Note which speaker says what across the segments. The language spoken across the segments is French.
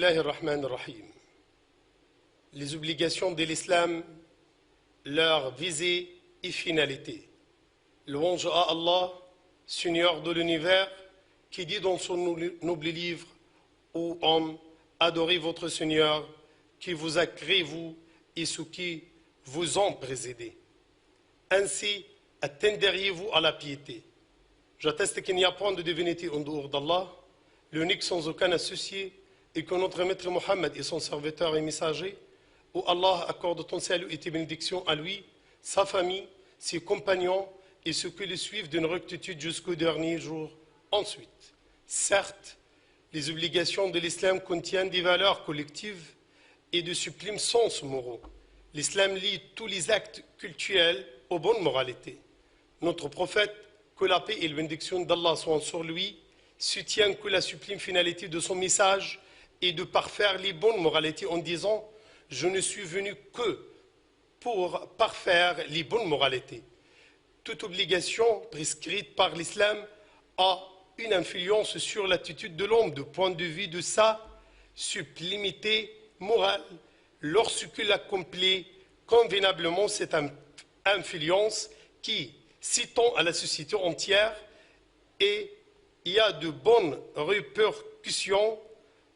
Speaker 1: Bismillahir Rahmanir Rahim. Les obligations de l'islam, leur visée et finalité. Louange à Allah, Seigneur de l'univers, qui dit dans son noble livre: Ô homme, adorez votre Seigneur, qui vous a créé, vous et ceux qui vous ont précédé. Ainsi, attendriez-vous à la piété. J'atteste qu'il n'y a point de divinité en dehors d'Allah, l'unique sans aucun associé, et que notre maître Mohammed est son serviteur et messager, où Allah accorde ton salut et tes bénédictions à lui, sa famille, ses compagnons et ceux qui le suivent d'une rectitude jusqu'au dernier jour. Ensuite, certes, les obligations de l'islam contiennent des valeurs collectives et de sublimes sens moraux. L'islam lie tous les actes cultuels aux bonnes moralités. Notre prophète, que la paix et la bénédiction d'Allah soient sur lui, soutient que la sublime finalité de son message est de parfaire les bonnes moralités en disant: je ne suis venu que pour parfaire les bonnes moralités. Toute obligation prescrite par l'islam a une influence sur l'attitude de l'homme du point de vue de sa sublimité morale lorsqu'il accomplit convenablement cette influence qui s'étend à la société entière, et il y a de bonnes répercussions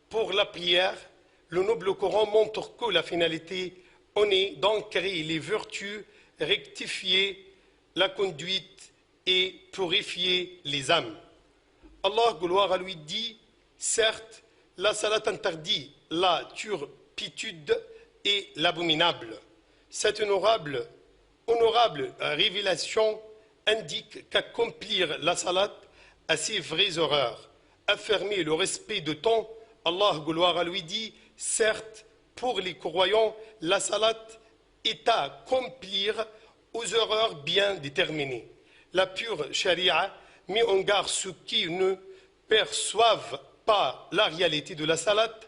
Speaker 1: pour la prière. Le noble Coran montre que la finalité en est d'ancrer les vertus, rectifier la conduite et purifier les âmes. Allah, gloire à lui, dit: certes, la salat interdit la turpitude et l'abominable. Cette honorable révélation indique qu'accomplir la salat a ses vraies horreurs. Affirmer le respect de temps, Allah, gloire à lui, dit: certes, pour les croyants, la salat est à accomplir aux horreurs bien déterminées. La pure charia met en garde ceux qui ne perçoivent pas la réalité de la salat.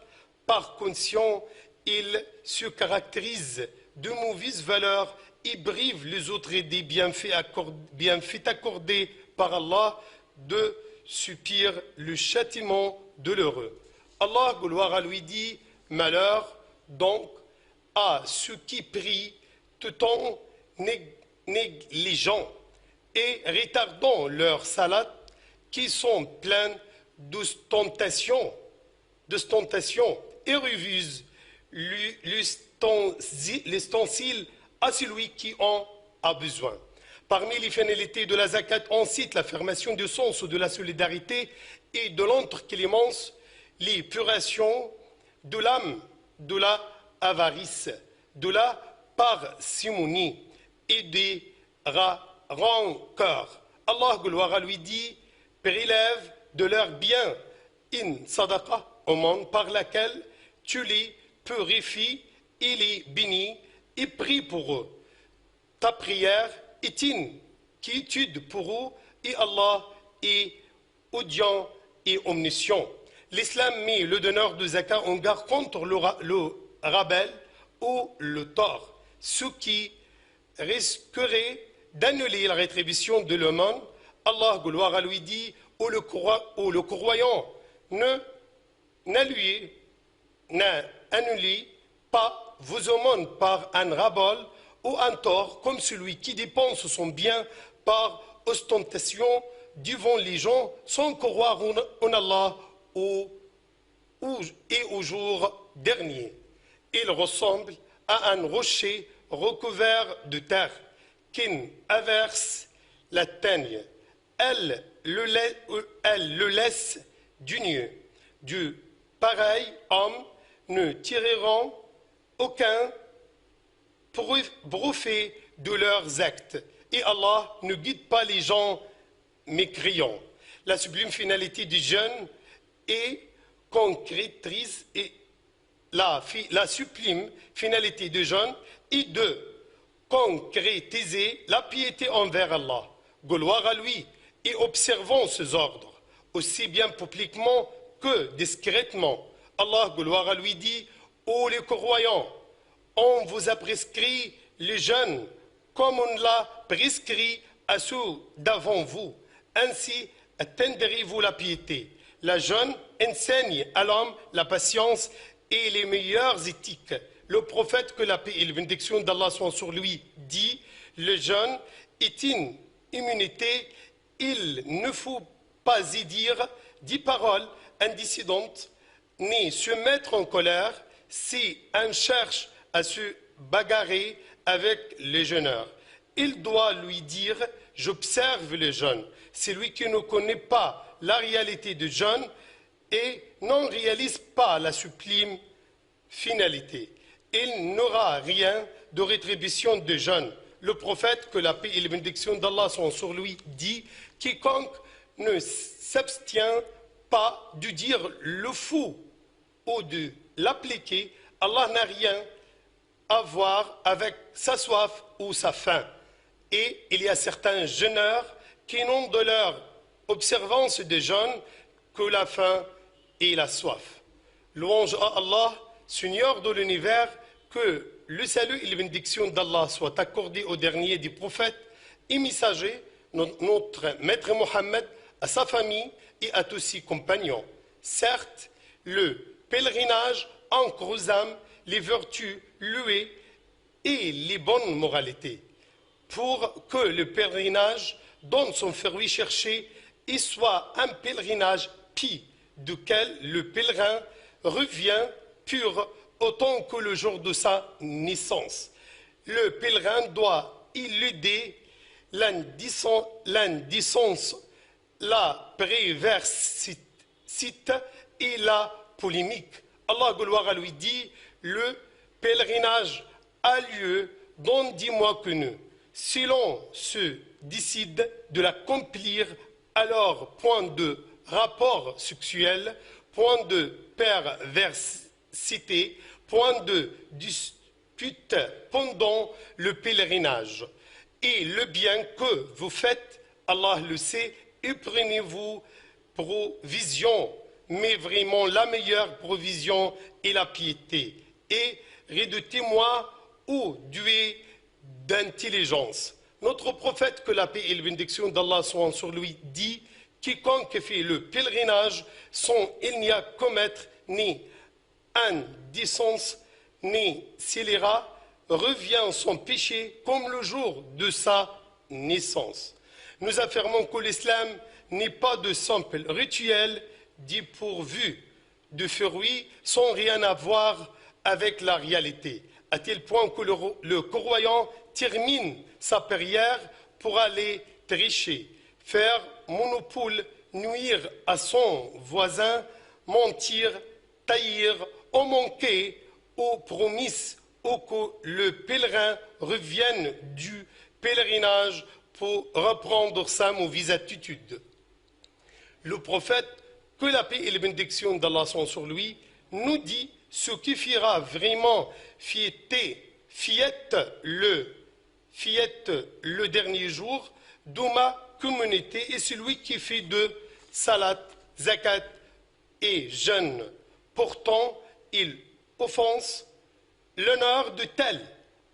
Speaker 1: Par conscience, ils se caractérisent de mauvaises valeurs et brivent les autres des bienfaits accordés par Allah, de subir le châtiment de l'heureux. Allah, gloire à lui, dit: malheur donc à ceux qui prient tout en négligeant et retardant leur salat, qui sont pleins d'ostentation et refusent l'ustensile à celui qui en a besoin. Parmi les finalités de la zakat, on cite l'affirmation du sens de la solidarité et de l'entre-clémence, l'épuration de l'âme, de la avarice, de la parcimonie et des rancœurs. Allah, gloire à lui, dit: prélève de leurs biens une sadaqa au monde par laquelle tu les purifies et les bénis, et prie pour eux. Ta prière est une quiétude pour eux, et Allah est audient et omniscient. L'islam met le donneur de zakat en garde contre le rabel ou le tort, ce qui risquerait d'annuler la rétribution de l'homme. Allah, gloire à lui, dit: ô le croyant, n'annulez pas vos aumônes par un rabel ou un tort, comme celui qui dépense son bien par ostentation devant les gens sans croire en Allah et au jour dernier. Il ressemble à un rocher recouvert de terre qu'une averse l'atteigne. Elle le laisse du nu. Du pareil homme ne tireront aucun profit de leurs actes, et Allah ne guide pas les gens mécréants. La sublime finalité du jeûne est concrétise, et la sublime finalité du jeûne est de concrétiser la piété envers Allah. Gloire à lui, et observons ses ordres, aussi bien publiquement que discrètement. Allah, gloire à lui, dit: ô les croyants, on vous a prescrit le jeûne comme on l'a prescrit à ceux d'avant vous. Ainsi atteindrez-vous la piété. la jeûne enseigne à l'homme la patience et les meilleures éthiques. Le prophète, que la paix et la bénédiction d'Allah soient sur lui, dit: le jeûne est une immunité, il ne faut pas y dire 10 paroles indécidantes, ni se mettre en colère si on cherche à se bagarrer avec les jeûneurs. Il doit lui dire: j'observe le jeûne. Celui qui ne connaît pas la réalité du jeûne et n'en réalise pas la sublime finalité, il n'aura rien de rétribution de jeûne. Le prophète, que la paix et la bénédiction d'Allah sont sur lui, dit: quiconque ne s'abstient pas de dire le fou ou de l'appliquer, Allah n'a rien à voir avec sa soif ou sa faim. Et il y a certains jeûneurs qui n'ont de leur observance de jeûne que la faim et la soif. Louange à Allah, Seigneur de l'univers, que le salut et la bénédiction d'Allah soient accordés au dernier des prophètes et messagers, notre maître Mohammed, à sa famille et à tous ses compagnons. Certes, le pèlerinage ancre aux âmes les vertus louées et les bonnes moralités, pour que le pèlerinage donne son fruit cherché et soit un pèlerinage pieux, duquel le pèlerin revient pur autant que le jour de sa naissance. Le pèlerin doit éluder l'indécence, la perversité et la polémique. Allah gloire à lui dit: le pèlerinage a lieu dans 10 mois connus. Si l'on se décide de l'accomplir, alors point de rapport sexuel, point de perversité, point de dispute pendant le pèlerinage. Et le bien que vous faites, Allah le sait, et prenez-vous provision, mais vraiment la meilleure provision est la piété. Et redoutez-moi, ô doué d'intelligence. Notre prophète, que la paix et la bénédiction d'Allah soient sur lui, dit: quiconque fait le pèlerinage sans il n'y a commettre ni indécence ni scélérat, revient son péché comme le jour de sa naissance. Nous affirmons que l'islam n'est pas de simple rituel dépourvu de fruits sans rien avoir avec la réalité, à tel point que le croyant termine sa prière pour aller tricher, faire monopole, nuire à son voisin, mentir, trahir ou manquer aux promesses, ou que le pèlerin revienne du pèlerinage pour reprendre sa mauvaise attitude. Le prophète, que la paix et la bénédiction d'Allah sont sur lui, nous dit: ce qui fera vraiment fiette le dernier jour de ma communauté est celui qui fait de salat, zakat et jeûne. Pourtant, il offense l'honneur de tel,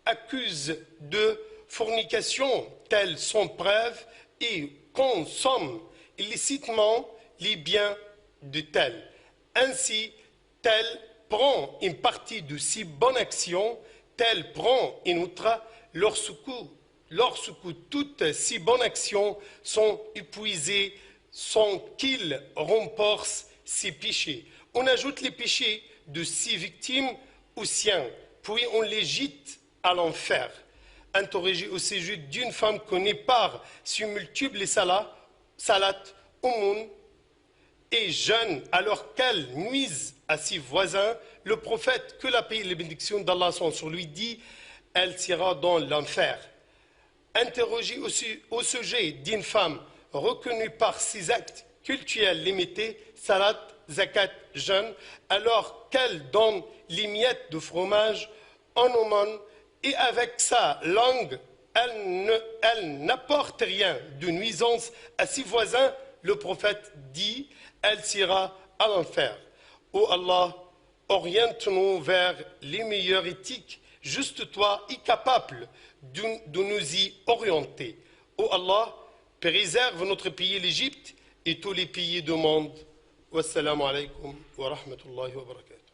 Speaker 1: accuse de fornication tel sans preuve et consomme illicitement les biens de tel. Ainsi, tel prend une partie de ses bonnes actions, tel prend une autre lorsque toutes ces bonnes actions sont épuisées sans qu'il remporte ses péchés. On ajoute les péchés de ses victimes aux siens, puis on les jette à l'enfer. Interrogé au sujet d'une femme qui n'est par sur multiples salat, aumônes et jeûne alors qu'elle nuise à ses voisins, le prophète, que la paix et les bénédictions d'Allah sont sur lui, dit: elle sera dans l'enfer. Interrogé au sujet d'une femme reconnue par ses actes cultuels limités, salat, zakat, jeûne, alors qu'elle donne les miettes de fromage en aumône et avec sa langue, elle n'apporte rien de nuisance à ses voisins, le prophète dit: elle sera à l'enfer. Ô Allah, oriente-nous vers les meilleures éthiques, juste toi est capable de nous y orienter. Ô Allah, préserve notre pays l'Égypte et tous les pays du monde. Wassalamu alaikum wa rahmatullahi wa barakatuh.